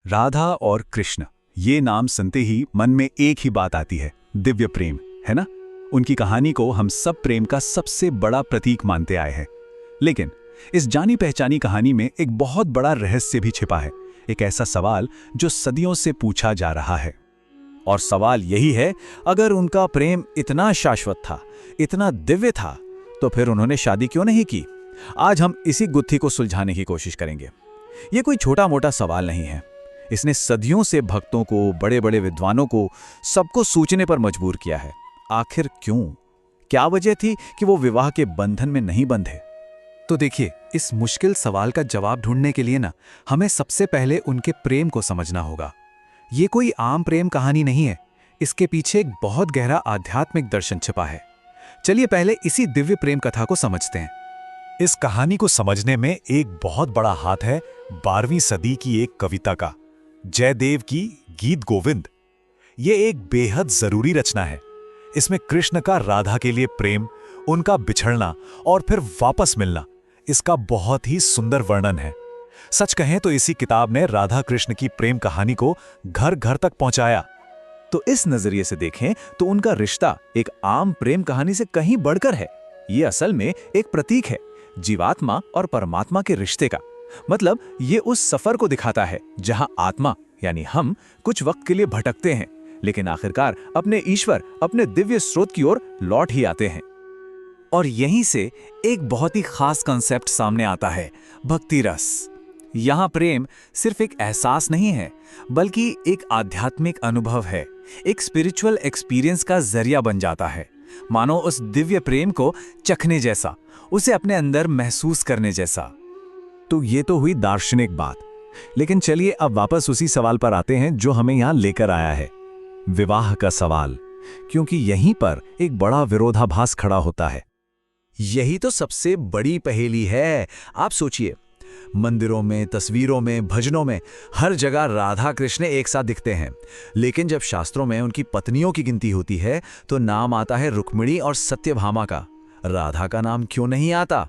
राधा और कृष्ण, ये नाम सुनते ही मन में एक ही बात आती है, दिव्य प्रेम, है ना। उनकी कहानी को हम सब प्रेम का सबसे बड़ा प्रतीक मानते आए हैं। लेकिन इस जानी पहचानी कहानी में एक बहुत बड़ा रहस्य भी छिपा है, एक ऐसा सवाल जो सदियों से पूछा जा रहा है। और सवाल यही है, अगर उनका प्रेम इतना शाश्वत था, इतना दिव्य था, तो फिर उन्होंने शादी क्यों नहीं की? आज हम इसी गुत्थी को सुलझाने की कोशिश करेंगे। ये कोई छोटा मोटा सवाल नहीं है। इसने सदियों से भक्तों को, बड़े बड़े विद्वानों को, सबको सोचने पर मजबूर किया है। आखिर क्यों? क्या वजह थी कि वो विवाह के बंधन में नहीं बंधे? तो देखिए, इस मुश्किल सवाल का जवाब ढूंढने के लिए ना हमें सबसे पहले उनके प्रेम को समझना होगा। ये कोई आम प्रेम कहानी नहीं है, इसके पीछे एक बहुत गहरा आध्यात्मिक दर्शन छिपा है। चलिए पहले इसी दिव्य प्रेम कथा को समझते हैं। इस कहानी को समझने में एक बहुत बड़ा हाथ है 12वीं सदी की एक कविता का, जयदेव की गीत गोविंद। ये एक बेहद जरूरी रचना है। इसमें कृष्ण का राधा के लिए प्रेम, उनका बिछड़ना और फिर वापस मिलना, इसका बहुत ही सुंदर वर्णन है। सच कहें तो इसी किताब ने राधा कृष्ण की प्रेम कहानी को घर घर तक पहुंचाया। तो इस नजरिए से देखें तो उनका रिश्ता एक आम प्रेम कहानी से कहीं बढ़कर है। ये असल में एक प्रतीक है, जीवात्मा और परमात्मा के रिश्ते का। मतलब ये उस सफर को दिखाता है जहां आत्मा यानी हम कुछ वक्त के लिए भटकते हैं, लेकिन आखिरकार अपने ईश्वर, अपने दिव्य स्रोत की ओर लौट ही आते हैं। और यहीं से एक बहुत ही खास कॉन्सेप्ट सामने आता है, भक्ति रस। यहां प्रेम सिर्फ एक एहसास नहीं है, बल्कि एक आध्यात्मिक अनुभव है, एक स्पिरिचुअल एक्सपीरियंस का जरिया बन जाता है। मानो उस दिव्य प्रेम को चखने जैसा, उसे अपने अंदर महसूस करने जैसा। तो ये तो हुई दार्शनिक बात। लेकिन चलिए अब वापस उसी सवाल पर आते हैं जो हमें यहां लेकर आया है, विवाह का सवाल। क्योंकि यहीं पर एक बड़ा विरोधाभास खड़ा होता है। यही तो सबसे बड़ी पहेली है। आप सोचिए, मंदिरों में, तस्वीरों में, भजनों में हर जगह राधा कृष्ण एक साथ दिखते हैं, लेकिन जब शास्त्रों में उनकी पत्नियों की गिनती होती है तो नाम आता है रुक्मिणी और सत्यभामा का। राधा का नाम क्यों नहीं आता?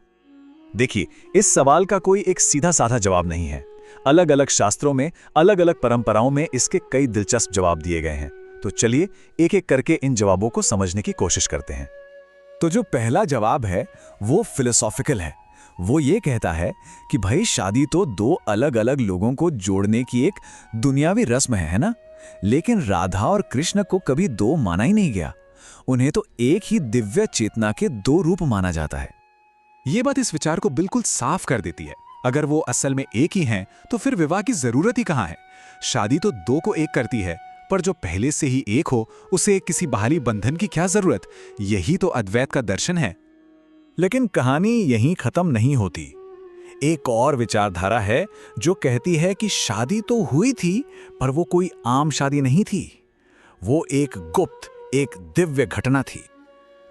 देखिए, इस सवाल का कोई एक सीधा साधा जवाब नहीं है। अलग अलग शास्त्रों में, अलग अलग परंपराओं में इसके कई दिलचस्प जवाब दिए गए हैं। तो चलिए एक एक करके इन जवाबों को समझने की कोशिश करते हैं। तो जो पहला जवाब है वो फिलोसॉफिकल है। वो ये कहता है कि भाई शादी तो दो अलग अलग लोगों को जोड़ने की एक दुनियावी रस्म है ना। लेकिन राधा और कृष्ण को कभी दो माना ही नहीं गया। उन्हें तो एक ही दिव्य चेतना के दो रूप माना जाता है। ये बात इस विचार को बिल्कुल साफ कर देती है। अगर वो असल में एक ही हैं, तो फिर विवाह की जरूरत ही कहां है? शादी तो दो को एक करती है, पर जो पहले से ही एक हो उसे किसी बाहरी बंधन की क्या जरूरत? यही तो अद्वैत का दर्शन है। लेकिन कहानी यहीं खत्म नहीं होती। एक और विचारधारा है जो कहती है कि शादी तो हुई थी, पर वो कोई आम शादी नहीं थी। वो एक गुप्त, एक दिव्य घटना थी।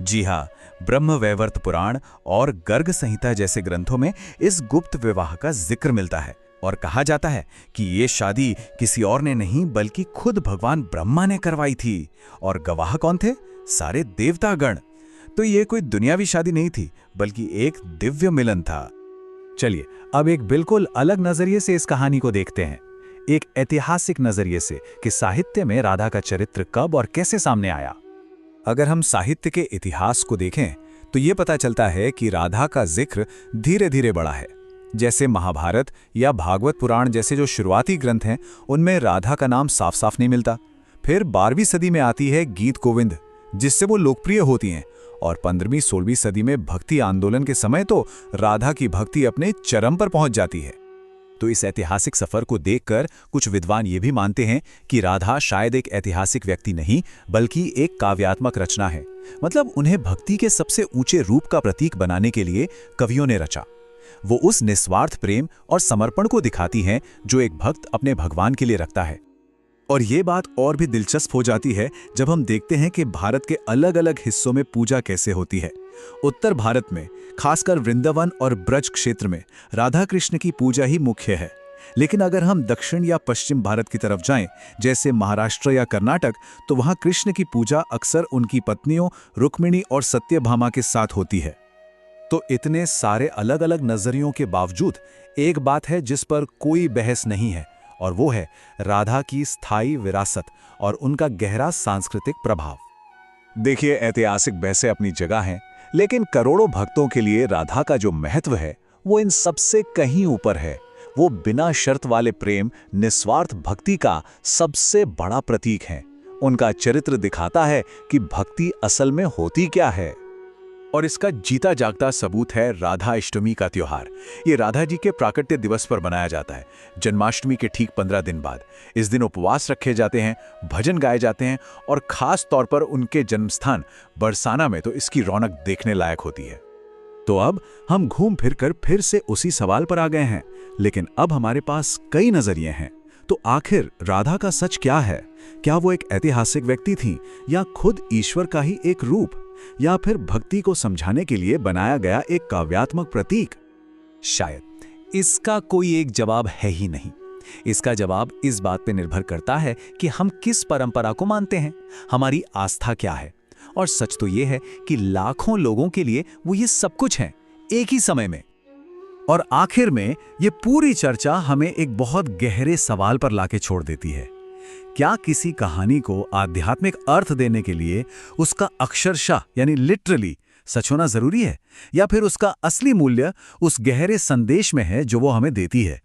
जी हाँ, ब्रह्मवैवर्त पुराण और गर्ग संहिता जैसे ग्रंथों में इस गुप्त विवाह का जिक्र मिलता है और कहा जाता है कि ये शादी किसी और ने नहीं बल्कि खुद भगवान ब्रह्मा ने करवाई थी। और गवाह कौन थे? सारे देवतागण। तो ये कोई दुनियावी शादी नहीं थी, बल्कि एक दिव्य मिलन था। चलिए अब एक बिल्कुल अलग नजरिए से इस कहानी को देखते हैं, एक ऐतिहासिक नजरिए से कि साहित्य में राधा का चरित्र कब और कैसे सामने आया। अगर हम साहित्य के इतिहास को देखें तो ये पता चलता है कि राधा का जिक्र धीरे धीरे बढ़ा है। जैसे महाभारत या भागवत पुराण जैसे जो शुरुआती ग्रंथ हैं, उनमें राधा का नाम साफ साफ नहीं मिलता। फिर 12वीं सदी में आती है गीत गोविंद, जिससे वो लोकप्रिय होती हैं। और 15वीं-16वीं सदी में भक्ति आंदोलन के समय तो राधा की भक्ति अपने चरम पर पहुंच जाती है। तो इस ऐतिहासिक सफर को देखकर कुछ विद्वान ये भी मानते हैं कि राधा शायद एक ऐतिहासिक व्यक्ति नहीं, बल्कि एक काव्यात्मक रचना है। मतलब उन्हें भक्ति के सबसे ऊंचे रूप का प्रतीक बनाने के लिए कवियों ने रचा। वो उस निस्वार्थ प्रेम और समर्पण को दिखाती हैं जो एक भक्त अपने भगवान के लिए रखता है। और ये बात और भी दिलचस्प हो जाती है जब हम देखते हैं कि भारत के अलग अलग हिस्सों में पूजा कैसे होती है। उत्तर भारत में, खासकर वृंदावन और ब्रज क्षेत्र में, राधा कृष्ण की पूजा ही मुख्य है। लेकिन अगर हम दक्षिण या पश्चिम भारत की तरफ जाएं, जैसे महाराष्ट्र या कर्नाटक, तो वहां कृष्ण की पूजा अक्सर उनकी पत्नियों रुक्मिणी और सत्यभामा के साथ होती है। तो इतने सारे अलग अलग नजरियों के बावजूद एक बात है जिस पर कोई बहस नहीं है, और वो है राधा की स्थायी विरासत और उनका गहरा सांस्कृतिक प्रभाव। देखिए, ऐतिहासिक बहसें अपनी जगह हैं, लेकिन करोड़ों भक्तों के लिए राधा का जो महत्व है वो इन सबसे कहीं ऊपर है। वो बिना शर्त वाले प्रेम, निस्वार्थ भक्ति का सबसे बड़ा प्रतीक है। उनका चरित्र दिखाता है कि भक्ति असल में होती क्या है। और इसका जीता जागता सबूत है राधा अष्टमी का त्योहार। ये राधा जी के प्राकट्य दिवस पर मनाया जाता है, जन्माष्टमी के ठीक 15 दिन बाद। इस दिन उपवास रखे जाते हैं, भजन गाए जाते हैं और खास तौर पर उनके जन्मस्थान बरसाना में तो इसकी रौनक देखने लायक होती है। तो अब हम घूम फिर कर फिर से उसी सवाल पर आ गए हैं, लेकिन अब हमारे पास कई नजरिए हैं। तो आखिर राधा का सच क्या है? क्या वो एक ऐतिहासिक व्यक्ति थी, या खुद ईश्वर का ही एक रूप, या फिर भक्ति को समझाने के लिए बनाया गया एक काव्यात्मक प्रतीक? शायद इसका कोई एक जवाब है ही नहीं। इसका जवाब इस बात पर निर्भर करता है कि हम किस परंपरा को मानते हैं, हमारी आस्था क्या है। और सच तो यह है कि लाखों लोगों के लिए वो ये सब कुछ है एक ही समय में। और आखिर में ये पूरी चर्चा हमें एक बहुत गहरे सवाल पर लाके छोड़ देती है। क्या किसी कहानी को आध्यात्मिक अर्थ देने के लिए उसका अक्षरशः यानी लिटरली सच होना जरूरी है, या फिर उसका असली मूल्य उस गहरे संदेश में है जो वो हमें देती है?